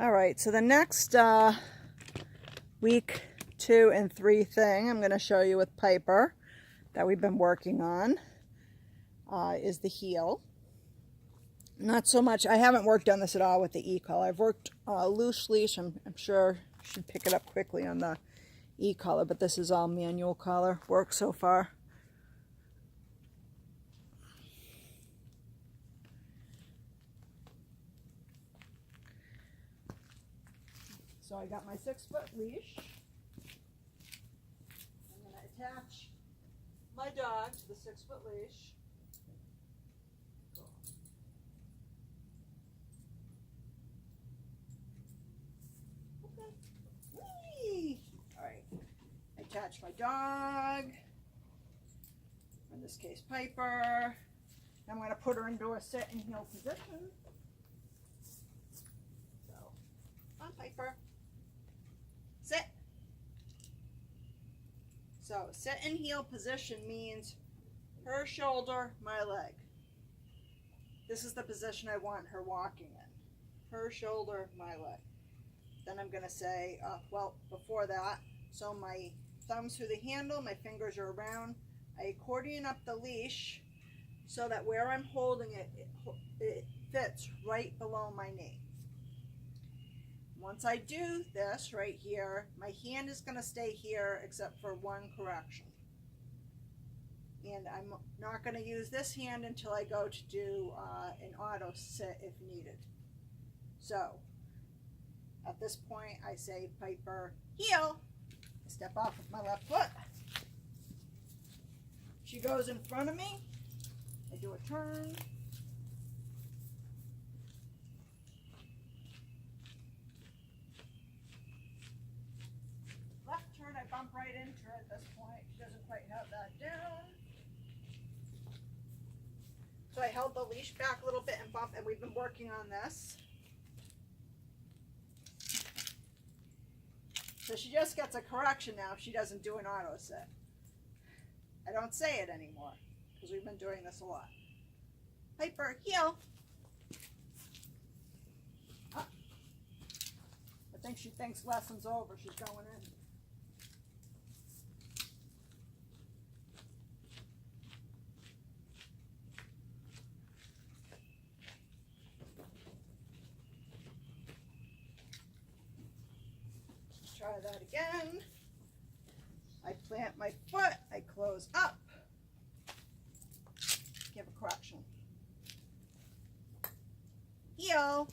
All right, so the next week 2 and 3 thing I'm going to show you with Piper that we've been working on is the heel. Not so much, I haven't worked on this at all with the e-collar. I've worked loose leash. I'm sure I should pick it up quickly on the e-collar, but this is all manual collar work so far. So I got my 6-foot leash. I'm going to attach my dog to the 6-foot leash. Okay. Whee! All right. I attach my dog. In this case, Piper. I'm going to put her into a sit and heel position. So, on Piper. Sit. So, sit and heel position means her shoulder, my leg. This is the position I want her walking in. Her shoulder, my leg. Then I'm going to say, well, before that, so my thumbs through the handle, my fingers are around. I accordion up the leash so that where I'm holding it, it fits right below my knee. Once I do this right here, my hand is going to stay here except for one correction. And I'm not going to use this hand until I go to do an auto sit if needed. So, at this point I say Piper heel. I step off with my left foot. She goes in front of me. I do a turn. Left turn, I bump right into her at this point. She doesn't quite have that down. So I held the leash back a little bit and bumped, and we've been working on this. So she just gets a correction now if she doesn't do an auto sit. I don't say it anymore because we've been doing this a lot. Piper, heel. Oh. I think she thinks lesson's over. She's going in. Try that again. I plant my foot, I close up, give a correction. Heel.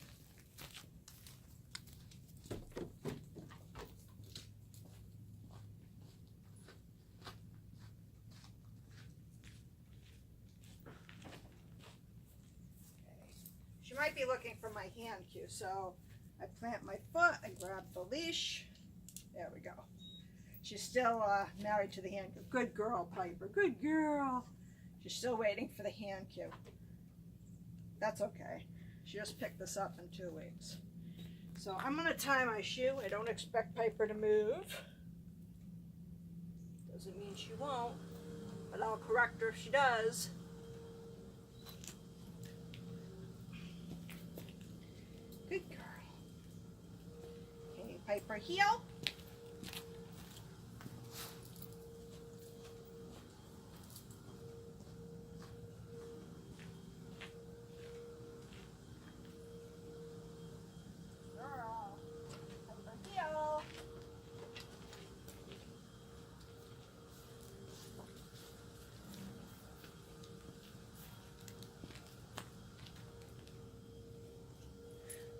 She might be looking for my hand cue, so I plant my foot, I grab the leash. There we go. She's still married to the hand cue. Good girl, Piper. Good girl. She's still waiting for the hand cue. That's okay. She just picked this up in 2 weeks. So I'm going to tie my shoe. I don't expect Piper to move. Doesn't mean she won't, but I'll correct her if she does. Good girl. Okay, Piper, heel.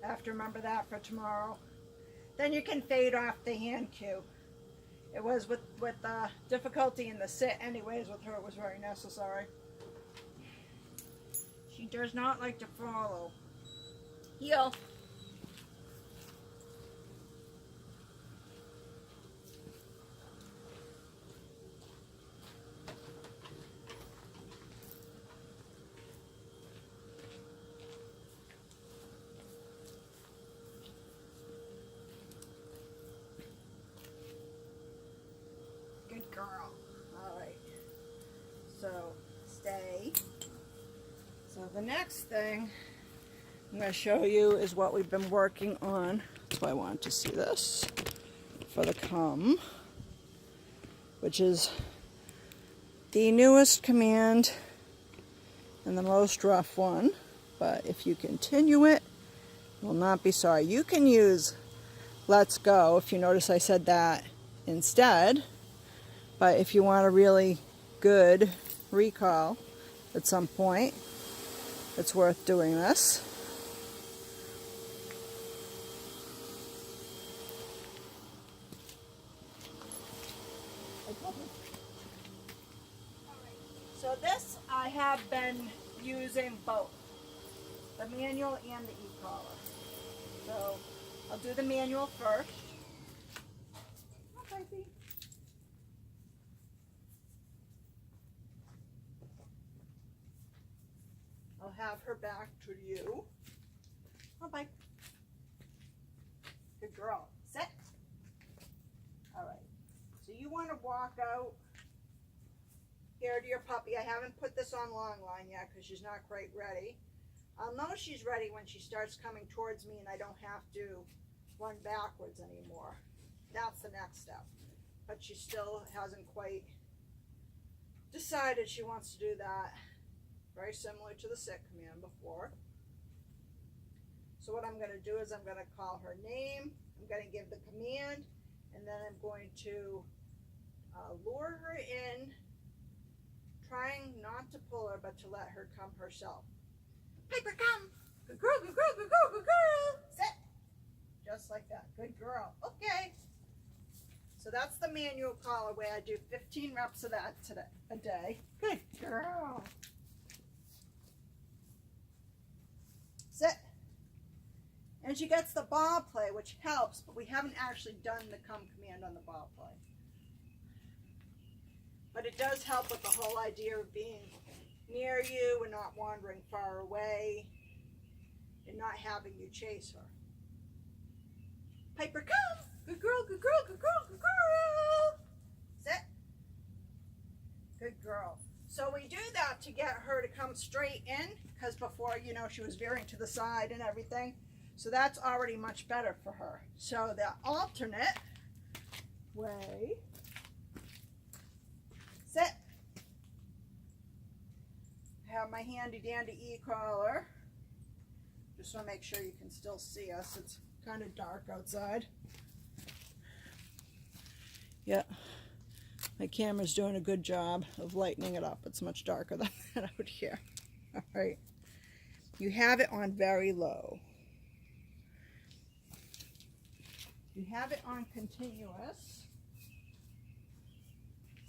I have to remember that for tomorrow. Then you can fade off the hand cue. It was with difficulty in the sit anyways with her, it was very necessary. She does not like to follow. Heel. Good girl. All right. So stay. So the next thing I'm going to show you is what we've been working on That's why I wanted to see this for the come, which is the newest command and the most rough one. But if you continue it, you will not be sorry. You can use let's go, if you notice I said that instead. But if you want a really good recall at some point, it's worth doing this. So this I have been using both, the manual and the e-collar. So I'll do the manual first. Oh, baby. I'll have her back to you. Oh, bye. Good girl. Sit. All right. So you want to walk out here to your puppy. I haven't put this on long line yet because she's not quite ready. I'll know she's ready when she starts coming towards me and I don't have to run backwards anymore. That's the next step. But she still hasn't quite decided she wants to do that. Very similar to the sit command before. So what I'm going to do is I'm going to call her name. I'm going to give the command, and then I'm going to lure her in, trying not to pull her, but to let her come herself. Piper, come! Good girl, good girl, good girl, good girl! Sit! Just like that. Good girl. Okay. So that's the manual collar way. I do 15 reps of that today, a day. Good girl. Sit. And she gets the ball play, which helps, but we haven't actually done the come command on the ball play. But it does help with the whole idea of being near you and not wandering far away and not having you chase her. Piper, come! Good girl, good girl, good girl, good girl! Sit. Good girl. So we do that to get her to come straight in, because before, you know, she was veering to the side and everything. So that's already much better for her. So the alternate way, sit. I have my handy dandy e-collar. Just want to make sure you can still see us. It's kind of dark outside. Yeah, my camera's doing a good job of lightening it up. It's much darker than out here. All right, you have it on very low. You have it on continuous.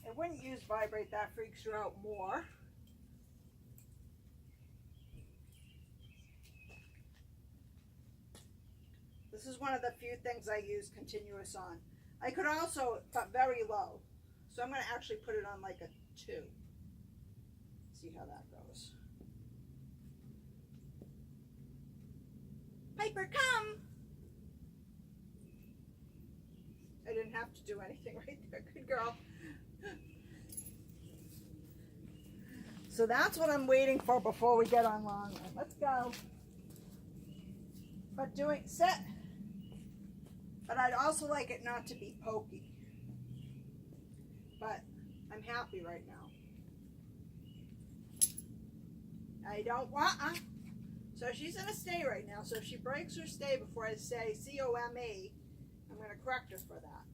I wouldn't use vibrate, that freaks her out more. This is one of the few things I use continuous on. I could also, but very low. So I'm going to actually put it on like a 2. See how that goes. Piper, come! I didn't have to do anything right there. Good girl. So that's what I'm waiting for before we get on long run. Let's go. But doing sit. But I'd also like it not to be pokey. But I'm happy right now. I don't want. So she's in a stay right now. So if she breaks her stay before I say COME, I'm going to correct her for that.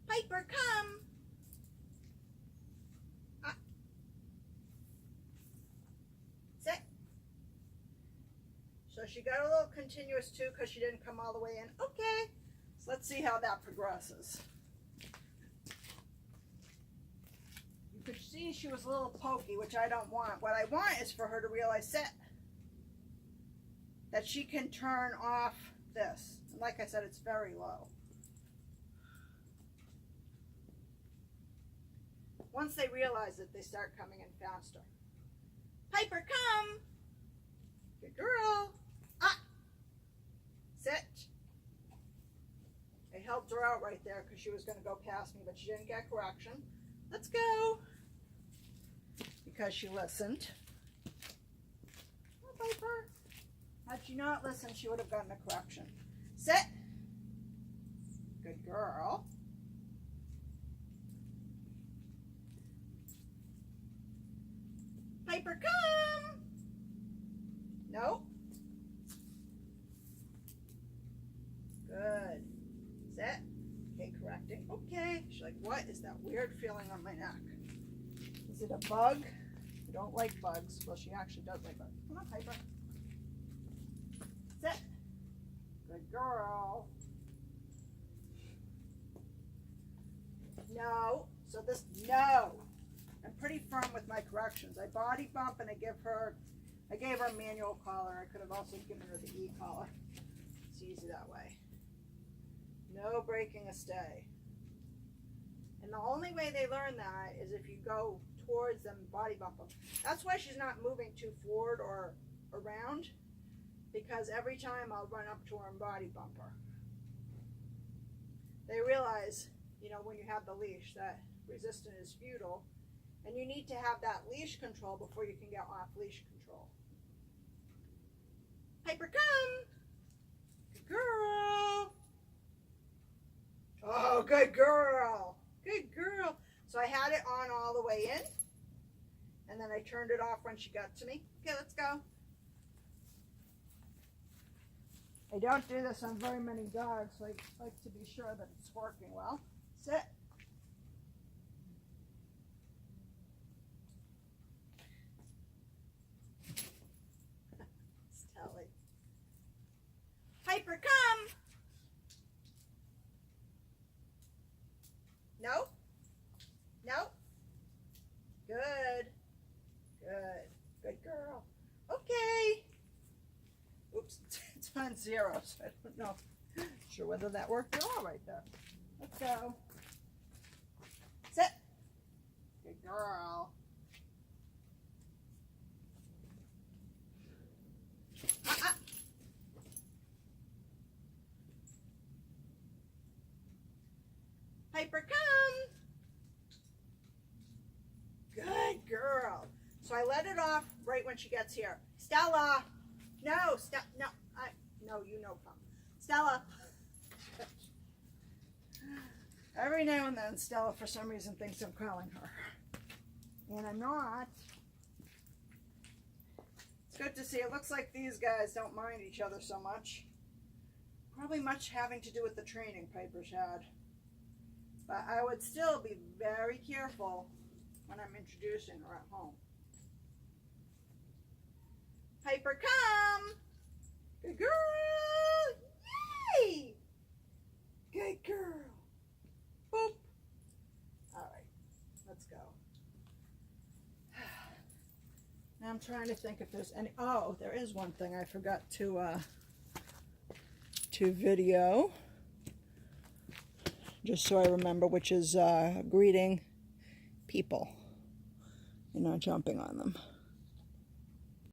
Piper, come. Sit. So she got a little continuous too because she didn't come all the way in. Okay. So let's see how that progresses. You could see she was a little pokey, which I don't want. What I want is for her to realize, sit, that she can turn off this. And like I said, it's very low. Once they realize it, they start coming in faster. Piper, come! Good girl. Sit. I helped her out right there because she was going to go past me, but she didn't get correction. Let's go. Because she listened. Oh, Piper. Had she not listened, she would have gotten a correction. Sit. Good girl. Piper, come. No. Good. Sit. Okay, correcting. Okay. She's like, what is that weird feeling on my neck? Is it a bug? I don't like bugs. Well, she actually does like bugs. Come on, Piper. Sit. Good girl. No. So this, no. I'm pretty firm with my corrections. I body bump and I gave her a manual collar. I could have also given her the e-collar. It's easy that way. No breaking a stay. And the only way they learn that is if you go towards them and body bump them. That's why she's not moving too forward or around, because every time I'll run up to her and body bump her. They realize, you know, when you have the leash, that resistance is futile, and you need to have that leash control before you can get off leash control. Piper, come. Good girl. Oh, good girl. Good girl. So I had it on all the way in, and then I turned it off when she got to me. Okay, let's go. I don't do this on very many dogs, so I like to be sure that it's working well. Sit. Stelly. Piper, come. No? No? Good. Good. Good girl. Okay. Oops, it's on 0, so I don't know. Sure whether that worked at all right there. Let's go. Sit. Good girl. Piper, come. Good girl. So I let it off right when she gets here. Stella. No, no, no, you know, come. Stella. Every now and then, Stella, for some reason, thinks I'm calling her. And I'm not. It's good to see. It looks like these guys don't mind each other so much. Probably much having to do with the training Piper's had. But I would still be very careful when I'm introducing her at home. Piper, come. Good girl. Yay. Good girl. Boop. All right, let's go. Now I'm trying to think if there's any, oh, there is one thing I forgot to video, just so I remember, which is greeting people and not jumping on them.